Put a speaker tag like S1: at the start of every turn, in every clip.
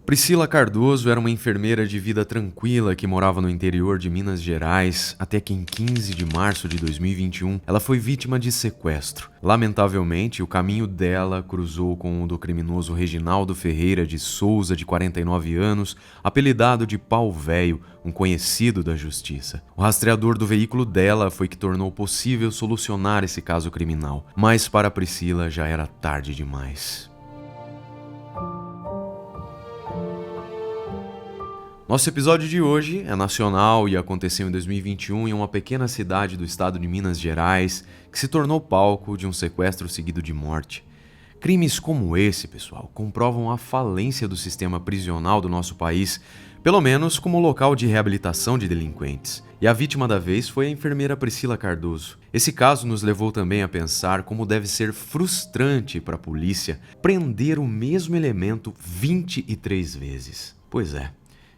S1: Priscila Cardoso era uma enfermeira de vida tranquila que morava no interior de Minas Gerais até que em 15 de março de 2021 ela foi vítima de sequestro. Lamentavelmente, o caminho dela cruzou com o do criminoso Reginaldo Ferreira de Souza, de 49 anos, apelidado de Pau Velho, um conhecido da justiça. O rastreador do veículo dela foi que tornou possível solucionar esse caso criminal, mas para Priscila já era tarde demais. Nosso episódio de hoje é nacional e aconteceu em 2021 em uma pequena cidade do estado de Minas Gerais, que se tornou palco de um sequestro seguido de morte. Crimes como esse, pessoal, comprovam a falência do sistema prisional do nosso país, pelo menos como local de reabilitação de delinquentes. E a vítima da vez foi a enfermeira Priscila Cardoso. Esse caso nos levou também a pensar como deve ser frustrante para a polícia prender o mesmo elemento 23 vezes. Pois é.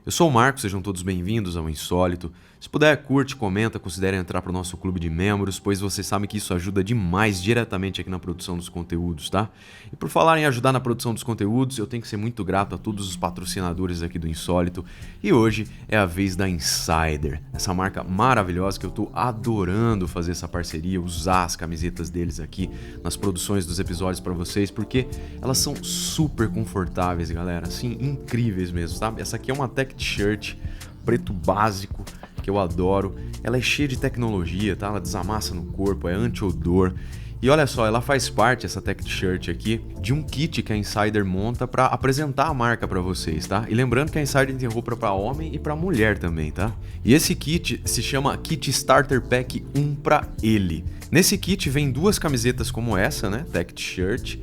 S1: Eu sou o Marcos, sejam todos bem-vindos ao Insólito. Se puder, curte, comenta, considere entrar para o nosso clube de membros, pois vocês sabem que isso ajuda demais diretamente aqui na produção dos conteúdos, tá? E por falar em ajudar na produção dos conteúdos, eu tenho que ser muito grato a todos os patrocinadores aqui do Insólito. E hoje é a vez da Insider, essa marca maravilhosa que eu tô adorando fazer essa parceria, usar as camisetas deles aqui nas produções dos episódios para vocês, porque elas são super confortáveis, galera, assim, incríveis mesmo, tá? Essa aqui é uma tech t-shirt preto básico, que eu adoro. Ela é cheia de tecnologia, tá? Ela desamassa no corpo, é anti-odor. E olha só, ela faz parte, essa tech t-shirt aqui, de um kit que a Insider monta para apresentar a marca para vocês, tá? E lembrando que a Insider tem roupa para homem e para mulher também, tá? E esse kit se chama Kit Starter Pack 1 para ele. Nesse kit vem duas camisetas como essa, né? Tech t-shirt.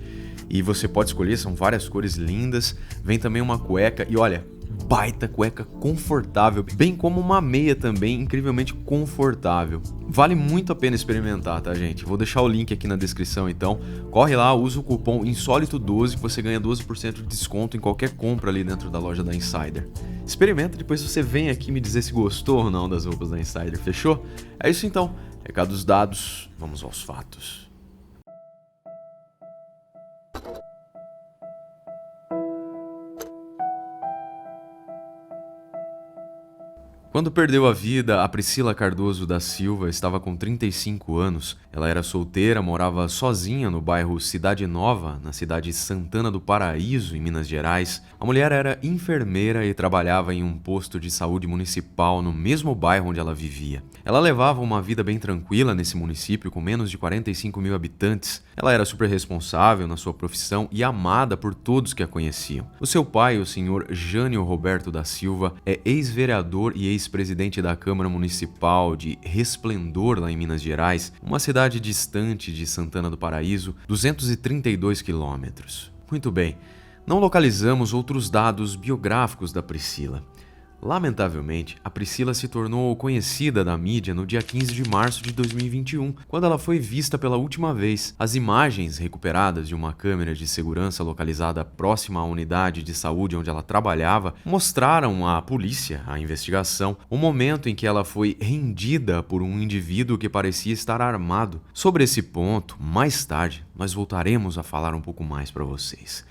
S1: E você pode escolher, são várias cores lindas. Vem também uma cueca e olha, baita cueca confortável, bem como uma meia também incrivelmente confortável. Vale muito a pena experimentar, tá, gente? Vou deixar o link aqui na descrição, então. Corre lá, usa o cupom INSÓLITO12 que você ganha 12% de desconto em qualquer compra ali dentro da loja da Insider. Experimenta, depois você vem aqui me dizer se gostou ou não das roupas da Insider, fechou? É isso então. Recados dados, vamos aos fatos. Quando perdeu a vida, a Priscila Cardoso da Silva estava com 35 anos. Ela era solteira, morava sozinha no bairro Cidade Nova, na cidade de Santana do Paraíso, em Minas Gerais. A mulher era enfermeira e trabalhava em um posto de saúde municipal no mesmo bairro onde ela vivia. Ela levava uma vida bem tranquila nesse município, com menos de 45 mil habitantes. Ela era super responsável na sua profissão e amada por todos que a conheciam. O seu pai, o senhor Jânio Roberto da Silva, é ex-vereador e ex-presidente da Câmara Municipal de Resplendor, lá em Minas Gerais, uma cidade distante de Santana do Paraíso, 232 quilômetros. Muito bem, não localizamos outros dados biográficos da Priscila. Lamentavelmente, a Priscila se tornou conhecida da mídia no dia 15 de março de 2021, quando ela foi vista pela última vez. As imagens recuperadas de uma câmera de segurança localizada próxima à unidade de saúde onde ela trabalhava mostraram à polícia, à investigação, o momento em que ela foi rendida por um indivíduo que parecia estar armado. Sobre esse ponto, mais tarde, nós voltaremos a falar um pouco mais para vocês.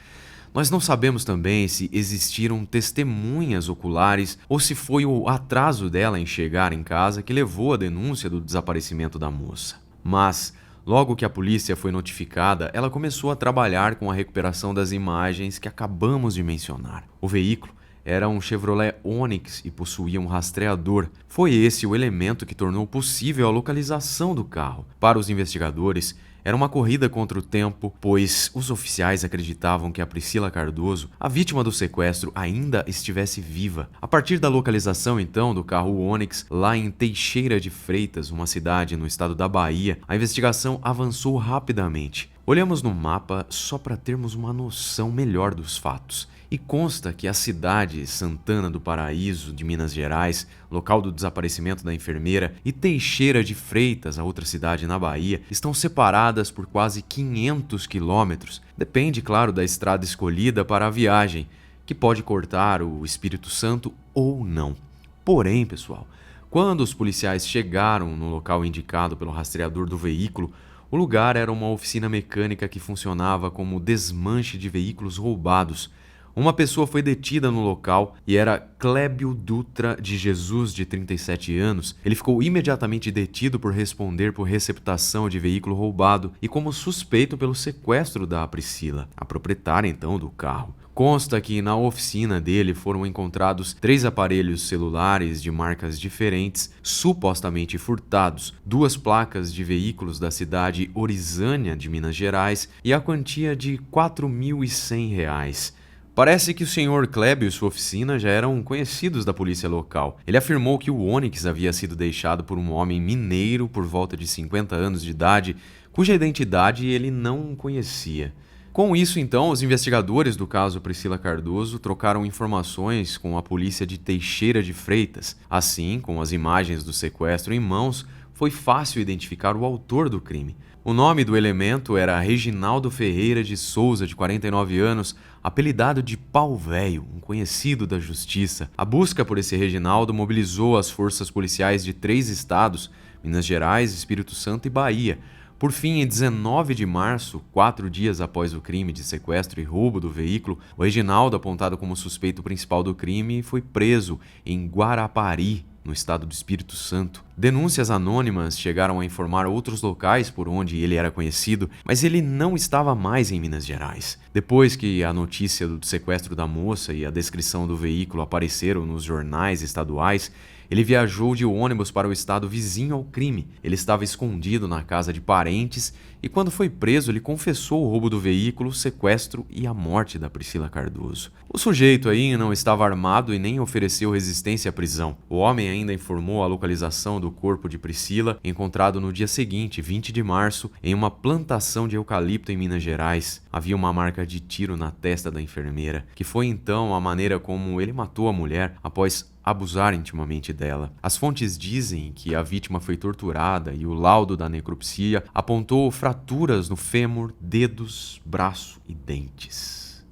S1: Nós não sabemos também se existiram testemunhas oculares ou se foi o atraso dela em chegar em casa que levou à denúncia do desaparecimento da moça. Mas, logo que a polícia foi notificada, ela começou a trabalhar com a recuperação das imagens que acabamos de mencionar. O veículo era um Chevrolet Onix e possuía um rastreador. Foi esse o elemento que tornou possível a localização do carro. Para os investigadores, era uma corrida contra o tempo, pois os oficiais acreditavam que a Priscila Cardoso, a vítima do sequestro, ainda estivesse viva. A partir da localização, então, do carro Onix, lá em Teixeira de Freitas, uma cidade no estado da Bahia, a investigação avançou rapidamente. Olhamos no mapa só para termos uma noção melhor dos fatos. E consta que a cidade Santana do Paraíso, de Minas Gerais, local do desaparecimento da enfermeira, e Teixeira de Freitas, a outra cidade na Bahia, estão separadas por quase 500 quilômetros. Depende, claro, da estrada escolhida para a viagem, que pode cortar o Espírito Santo ou não. Porém, pessoal, quando os policiais chegaram no local indicado pelo rastreador do veículo, o lugar era uma oficina mecânica que funcionava como desmanche de veículos roubados. Uma pessoa foi detida no local e era Clébio Dutra de Jesus, de 37 anos. Ele ficou imediatamente detido por responder por receptação de veículo roubado e como suspeito pelo sequestro da Priscila, a proprietária então do carro. Consta que na oficina dele foram encontrados 3 aparelhos celulares de marcas diferentes, supostamente furtados, 2 placas de veículos da cidade Orizânia, de Minas Gerais, e a quantia de R$ 4.100. Parece que o Sr. Clébio e sua oficina já eram conhecidos da polícia local. Ele afirmou que o Onix havia sido deixado por um homem mineiro por volta de 50 anos de idade, cuja identidade ele não conhecia. Com isso, então, os investigadores do caso Priscila Cardoso trocaram informações com a polícia de Teixeira de Freitas. Assim, com as imagens do sequestro em mãos, foi fácil identificar o autor do crime. O nome do elemento era Reginaldo Ferreira de Souza, de 49 anos, apelidado de Pau Velho, um conhecido da justiça. A busca por esse Reginaldo mobilizou as forças policiais de 3 estados, Minas Gerais, Espírito Santo e Bahia. Por fim, em 19 de março, 4 dias após o crime de sequestro e roubo do veículo, o Reginaldo, apontado como suspeito principal do crime, foi preso em Guarapari, no estado do Espírito Santo. Denúncias anônimas chegaram a informar outros locais por onde ele era conhecido, mas ele não estava mais em Minas Gerais. Depois que a notícia do sequestro da moça e a descrição do veículo apareceram nos jornais estaduais, ele viajou de ônibus para o estado vizinho ao crime. Ele estava escondido na casa de parentes e, quando foi preso, ele confessou o roubo do veículo, o sequestro e a morte da Priscila Cardoso. O sujeito aí não estava armado e nem ofereceu resistência à prisão. O homem ainda informou a localização do corpo de Priscila, encontrado no dia seguinte, 20 de março, em uma plantação de eucalipto em Minas Gerais. Havia uma marca de tiro na testa da enfermeira, que foi então a maneira como ele matou a mulher após abusar intimamente dela. As fontes dizem que a vítima foi torturada e o laudo da necropsia apontou fraturas no fêmur, dedos, braço e dentes.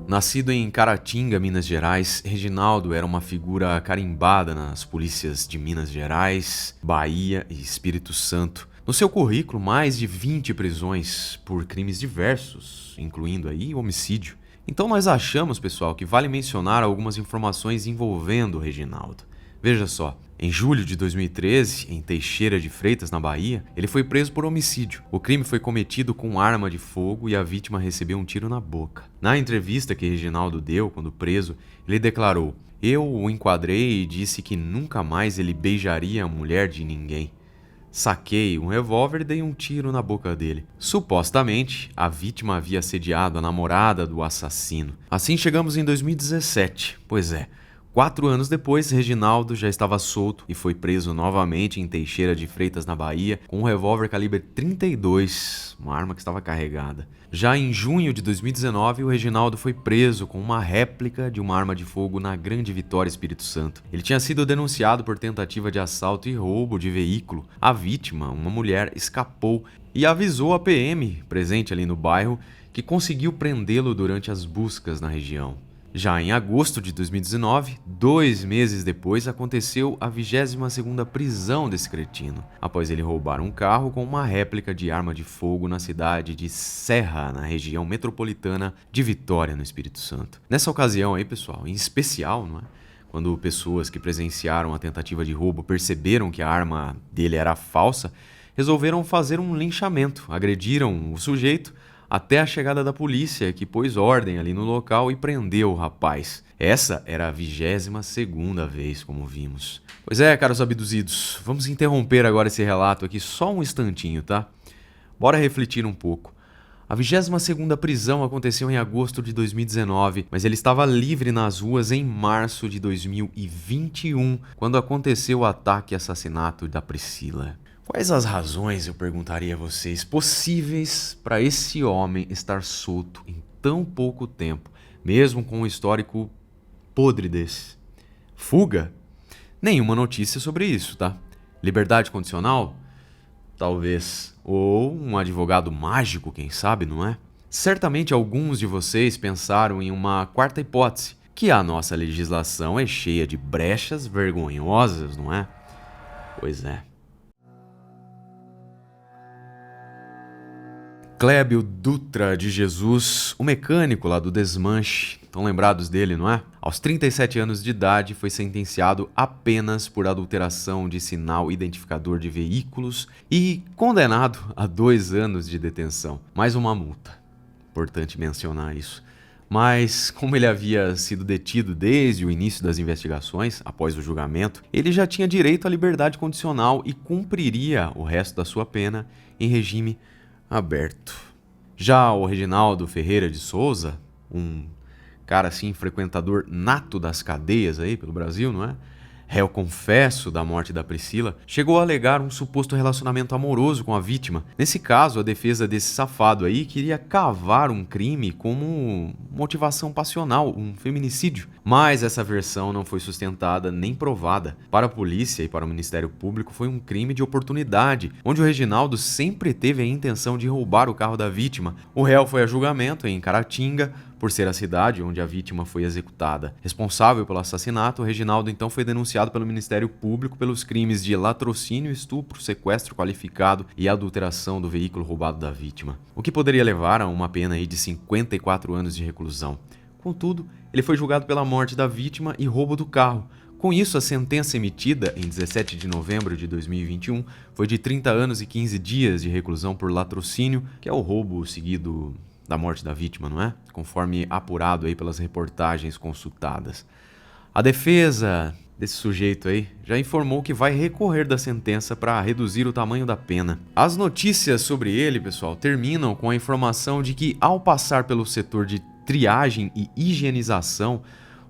S1: Nascido em Caratinga, Minas Gerais, Reginaldo era uma figura carimbada nas polícias de Minas Gerais, Bahia e Espírito Santo. No seu currículo, mais de 20 prisões por crimes diversos, incluindo aí homicídio. Então nós achamos, pessoal, que vale mencionar algumas informações envolvendo o Reginaldo. Veja só, em julho de 2013, em Teixeira de Freitas, na Bahia, ele foi preso por homicídio. O crime foi cometido com arma de fogo e a vítima recebeu um tiro na boca. Na entrevista que Reginaldo deu quando preso, ele declarou: "Eu o enquadrei e disse que nunca mais ele beijaria a mulher de ninguém. Saquei um revólver e dei um tiro na boca dele." Supostamente, a vítima havia assediado a namorada do assassino. Assim chegamos em 2017. Pois é, 4 anos depois, Reginaldo já estava solto e foi preso novamente em Teixeira de Freitas, na Bahia, com um revólver calibre 32, uma arma que estava carregada. Já em junho de 2019, o Reginaldo foi preso com uma réplica de uma arma de fogo na Grande Vitória, Espírito Santo. Ele tinha sido denunciado por tentativa de assalto e roubo de veículo. A vítima, uma mulher, escapou e avisou a PM, presente ali no bairro, que conseguiu prendê-lo durante as buscas na região. Já em agosto de 2019, 2 meses depois, aconteceu a 22ª prisão desse cretino, após ele roubar um carro com uma réplica de arma de fogo na cidade de Serra, na região metropolitana de Vitória, no Espírito Santo. Nessa ocasião aí, pessoal, em especial, não é? Quando pessoas que presenciaram a tentativa de roubo perceberam que a arma dele era falsa, resolveram fazer um linchamento, agrediram o sujeito, até a chegada da polícia, que pôs ordem ali no local e prendeu o rapaz. Essa era a 22ª vez, como vimos. Pois é, caros abduzidos, vamos interromper agora esse relato aqui só um instantinho, tá? Bora refletir um pouco. A 22ª prisão aconteceu em agosto de 2019, mas ele estava livre nas ruas em março de 2021, quando aconteceu o ataque e assassinato da Priscila. Quais as razões, eu perguntaria a vocês, possíveis para esse homem estar solto em tão pouco tempo, mesmo com um histórico podre desse? Fuga? Nenhuma notícia sobre isso, tá? Liberdade condicional? Talvez. Ou um advogado mágico, quem sabe, não é? Certamente alguns de vocês pensaram em uma quarta hipótese, que a nossa legislação é cheia de brechas vergonhosas, não é? Pois é. Clébio Dutra de Jesus, o mecânico lá do desmanche, estão lembrados dele, não é? Aos 37 anos de idade, foi sentenciado apenas por adulteração de sinal identificador de veículos e condenado a 2 anos de detenção, mais uma multa. Importante mencionar isso. Mas, como ele havia sido detido desde o início das investigações, após o julgamento, ele já tinha direito à liberdade condicional e cumpriria o resto da sua pena em regime aberto. Já o Reginaldo Ferreira de Souza, um cara assim, frequentador nato das cadeias aí pelo Brasil, não é? Réu confesso da morte da Priscila, chegou a alegar um suposto relacionamento amoroso com a vítima. Nesse caso, a defesa desse safado aí queria cavar um crime como motivação passional, um feminicídio. Mas essa versão não foi sustentada nem provada. Para a polícia e para o Ministério Público foi um crime de oportunidade, onde o Reginaldo sempre teve a intenção de roubar o carro da vítima. O réu foi a julgamento em Caratinga, por ser a cidade onde a vítima foi executada. Responsável pelo assassinato, o Reginaldo então foi denunciado pelo Ministério Público pelos crimes de latrocínio, estupro, sequestro qualificado e adulteração do veículo roubado da vítima, o que poderia levar a uma pena aí de 54 anos de reclusão. Contudo, ele foi julgado pela morte da vítima e roubo do carro. Com isso, a sentença emitida em 17 de novembro de 2021 foi de 30 anos e 15 dias de reclusão por latrocínio, que é o roubo seguido da morte da vítima, não é? Conforme apurado aí pelas reportagens consultadas. A defesa desse sujeito aí já informou que vai recorrer da sentença para reduzir o tamanho da pena. As notícias sobre ele, pessoal, terminam com a informação de que, ao passar pelo setor de triagem e higienização,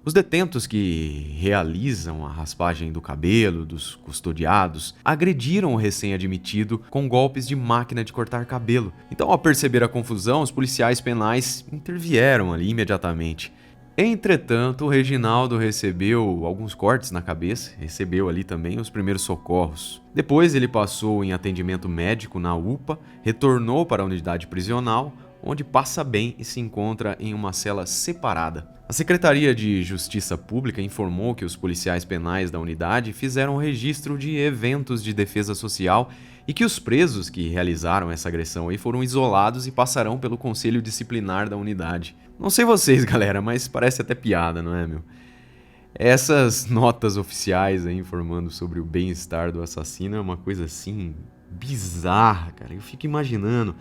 S1: os detentos que realizam a raspagem do cabelo dos custodiados agrediram o recém-admitido com golpes de máquina de cortar cabelo. Então, ao perceber a confusão, os policiais penais intervieram ali imediatamente. Entretanto, o Reginaldo recebeu alguns cortes na cabeça, recebeu ali também os primeiros socorros. Depois ele passou em atendimento médico na UPA, retornou para a unidade prisional, onde passa bem e se encontra em uma cela separada. A Secretaria de Justiça Pública informou que os policiais penais da unidade fizeram o registro de eventos de defesa social e que os presos que realizaram essa agressão aí foram isolados e passarão pelo conselho disciplinar da unidade. Não sei vocês, galera, mas parece até piada, não é, meu? Essas notas oficiais aí informando sobre o bem-estar do assassino é uma coisa assim bizarra, cara. Eu fico imaginando.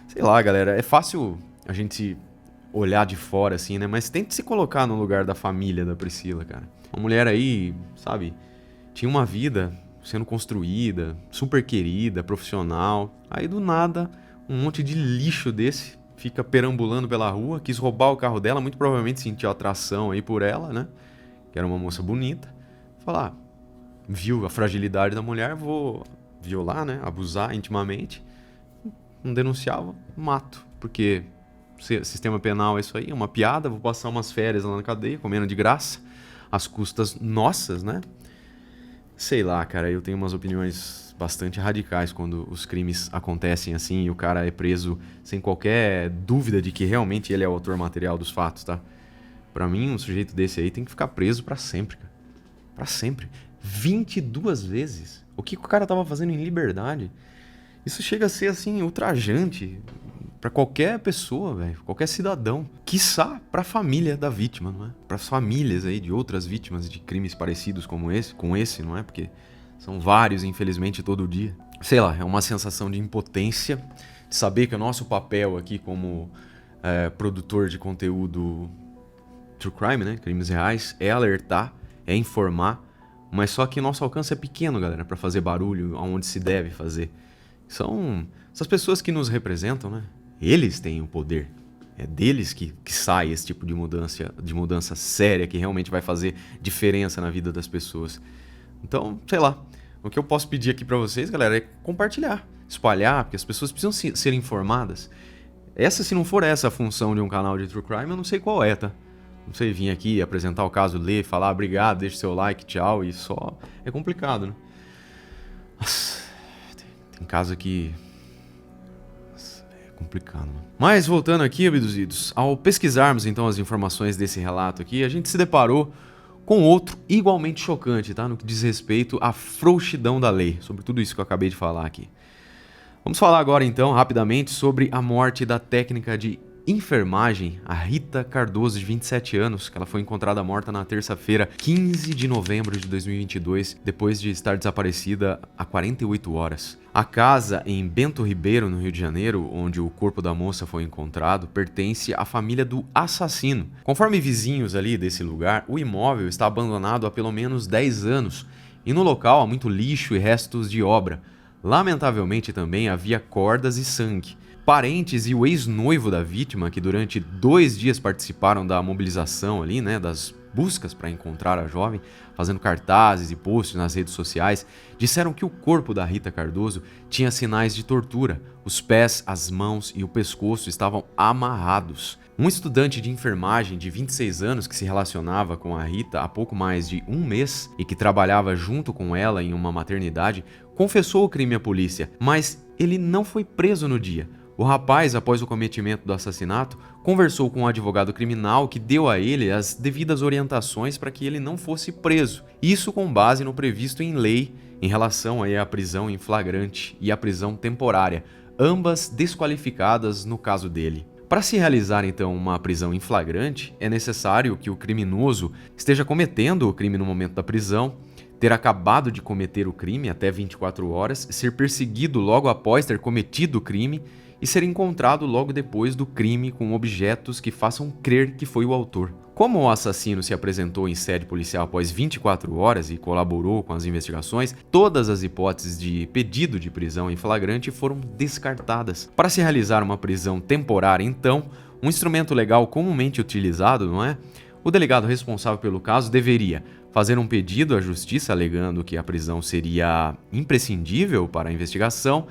S1: Sei lá, galera, é fácil a gente olhar de fora assim, né? Mas tente se colocar no lugar da família da Priscila, cara. Uma mulher aí, sabe, tinha uma vida sendo construída, super querida, profissional. Aí do nada, um monte de lixo desse fica perambulando pela rua, quis roubar o carro dela, muito provavelmente sentiu atração aí por ela, né? Que era uma moça bonita. Falar, viu a fragilidade da mulher, vou violar, né? Abusar intimamente. Não denunciava, mato. Porque sistema penal é isso aí, é uma piada, vou passar umas férias lá na cadeia, comendo de graça, às custas nossas, né? Sei lá, cara, eu tenho umas opiniões bastante radicais quando os crimes acontecem assim e o cara é preso sem qualquer dúvida de que realmente ele é o autor material dos fatos, tá? Pra mim, um sujeito desse aí tem que ficar preso pra sempre, cara. Pra sempre. 22 vezes. O que o cara tava fazendo em liberdade? Isso chega a ser, assim, ultrajante pra qualquer pessoa, velho, qualquer cidadão. Quiçá pra família da vítima, não é? Pras famílias aí de outras vítimas de crimes parecidos como esse, com esse, não é? Porque são vários, infelizmente, todo dia. Sei lá, é uma sensação de impotência, de saber que o nosso papel aqui como produtor de conteúdo true crime, né? Crimes reais, é alertar, é informar, mas só que nosso alcance é pequeno, galera, pra fazer barulho aonde se deve fazer. São essas pessoas que nos representam, né? Eles têm o poder. É deles que sai esse tipo de mudança séria que realmente vai fazer diferença na vida das pessoas. Então, sei lá. O que eu posso pedir aqui pra vocês, galera, é compartilhar, espalhar, porque as pessoas precisam ser informadas. Se não for essa a função de um canal de true crime, eu não sei qual é, tá? Não sei, vir aqui, apresentar o caso, ler, falar obrigado, deixe seu like, tchau, e só. É complicado, né? Nossa, tem caso que complicado, mano. Mas voltando aqui, abduzidos, ao pesquisarmos então as informações desse relato aqui, a gente se deparou com outro igualmente chocante, tá? No que diz respeito à frouxidão da lei, sobre tudo isso que eu acabei de falar aqui. Vamos falar agora então rapidamente sobre a morte da técnica de enfermagem, a Rita Cardoso, de 27 anos, que ela foi encontrada morta na terça-feira, 15 de novembro de 2022, depois de estar desaparecida há 48 horas. A casa em Bento Ribeiro, no Rio de Janeiro, onde o corpo da moça foi encontrado, pertence à família do assassino. Conforme vizinhos ali desse lugar, o imóvel está abandonado há pelo menos 10 anos e no local há muito lixo e restos de obra. Lamentavelmente também havia cordas e sangue. Parentes e o ex-noivo da vítima, que durante 2 dias participaram da mobilização ali, né, das buscas para encontrar a jovem, fazendo cartazes e posts nas redes sociais, disseram que o corpo da Rita Cardoso tinha sinais de tortura. Os pés, as mãos e o pescoço estavam amarrados. Um estudante de enfermagem de 26 anos que se relacionava com a Rita há pouco mais de um mês e que trabalhava junto com ela em uma maternidade, confessou o crime à polícia, mas ele não foi preso no dia. O rapaz, após o cometimento do assassinato, conversou com um advogado criminal que deu a ele as devidas orientações para que ele não fosse preso. Isso com base no previsto em lei em relação aí à prisão em flagrante e à prisão temporária, ambas desqualificadas no caso dele. Para se realizar então uma prisão em flagrante, é necessário que o criminoso esteja cometendo o crime no momento da prisão, ter acabado de cometer o crime até 24 horas, ser perseguido logo após ter cometido o crime e ser encontrado logo depois do crime com objetos que façam crer que foi o autor. Como o assassino se apresentou em sede policial após 24 horas e colaborou com as investigações, todas as hipóteses de pedido de prisão em flagrante foram descartadas. Para se realizar uma prisão temporária, então, um instrumento legal comumente utilizado, não é? O delegado responsável pelo caso deveria fazer um pedido à justiça alegando que a prisão seria imprescindível para a investigação,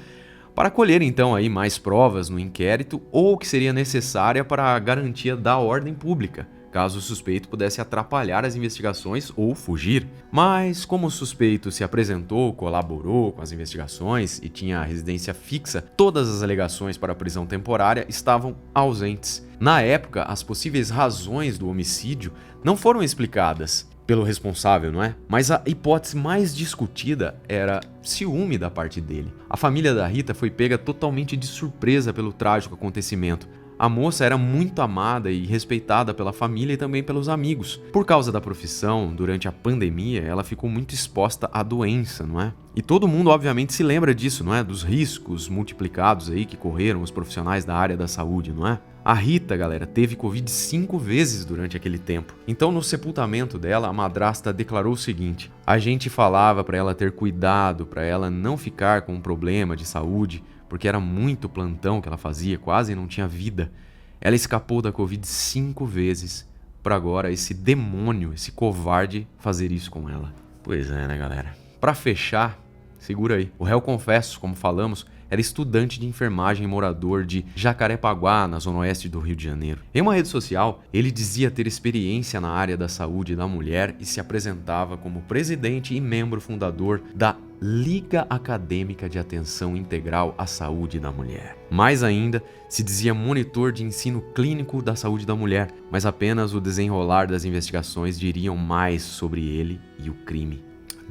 S1: para colher então aí mais provas no inquérito ou que seria necessária para a garantia da ordem pública, caso o suspeito pudesse atrapalhar as investigações ou fugir. Mas como o suspeito se apresentou, colaborou com as investigações e tinha residência fixa, todas as alegações para a prisão temporária estavam ausentes. Na época, as possíveis razões do homicídio não foram explicadas pelo responsável, não é? Mas a hipótese mais discutida era ciúme da parte dele. A família da Rita foi pega totalmente de surpresa pelo trágico acontecimento. A moça era muito amada e respeitada pela família e também pelos amigos. Por causa da profissão, durante a pandemia, ela ficou muito exposta à doença, não é? E todo mundo, obviamente, se lembra disso, não é? Dos riscos multiplicados aí que correram os profissionais da área da saúde, não é? A Rita, galera, teve Covid 5 vezes durante aquele tempo. Então, no sepultamento dela, a madrasta declarou o seguinte: a gente falava para ela ter cuidado, para ela não ficar com um problema de saúde, porque era muito plantão que ela fazia, quase não tinha vida. Ela escapou da Covid 5 vezes, para agora esse demônio, esse covarde, fazer isso com ela. Pois é, né, galera? Para fechar, segura aí. O réu confesso, como falamos, era estudante de enfermagem e morador de Jacarepaguá, na zona oeste do Rio de Janeiro. Em uma rede social, ele dizia ter experiência na área da saúde da mulher e se apresentava como presidente e membro fundador da Liga Acadêmica de Atenção Integral à Saúde da Mulher. Mais ainda, se dizia monitor de ensino clínico da saúde da mulher, mas apenas o desenrolar das investigações diriam mais sobre ele e o crime.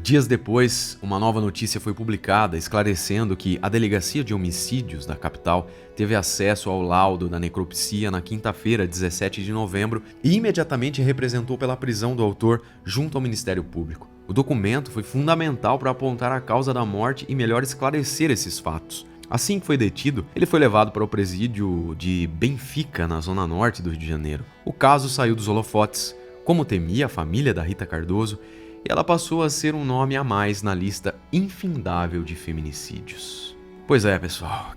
S1: Dias depois, uma nova notícia foi publicada esclarecendo que a Delegacia de Homicídios da capital teve acesso ao laudo da necropsia na quinta-feira, 17 de novembro, e imediatamente representou pela prisão do autor junto ao Ministério Público. O documento foi fundamental para apontar a causa da morte e melhor esclarecer esses fatos. Assim que foi detido, ele foi levado para o presídio de Benfica, na zona norte do Rio de Janeiro. O caso saiu dos holofotes. Como temia a família da Rita Cardoso, e ela passou a ser um nome a mais na lista infindável de feminicídios. Pois é, pessoal,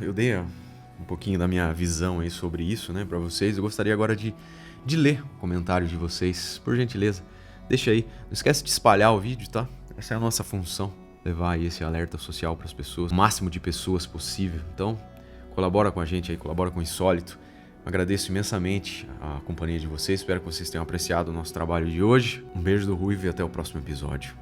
S1: eu dei um pouquinho da minha visão aí sobre isso, né, para vocês. Eu gostaria agora de ler o comentário de vocês, por gentileza. Deixa aí, não esquece de espalhar o vídeo, tá? Essa é a nossa função, levar aí esse alerta social para as pessoas, o máximo de pessoas possível. Então, colabora com a gente aí, colabora com o Insólito. Agradeço imensamente a companhia de vocês, espero que vocês tenham apreciado o nosso trabalho de hoje. Um beijo do Ruivo e até o próximo episódio.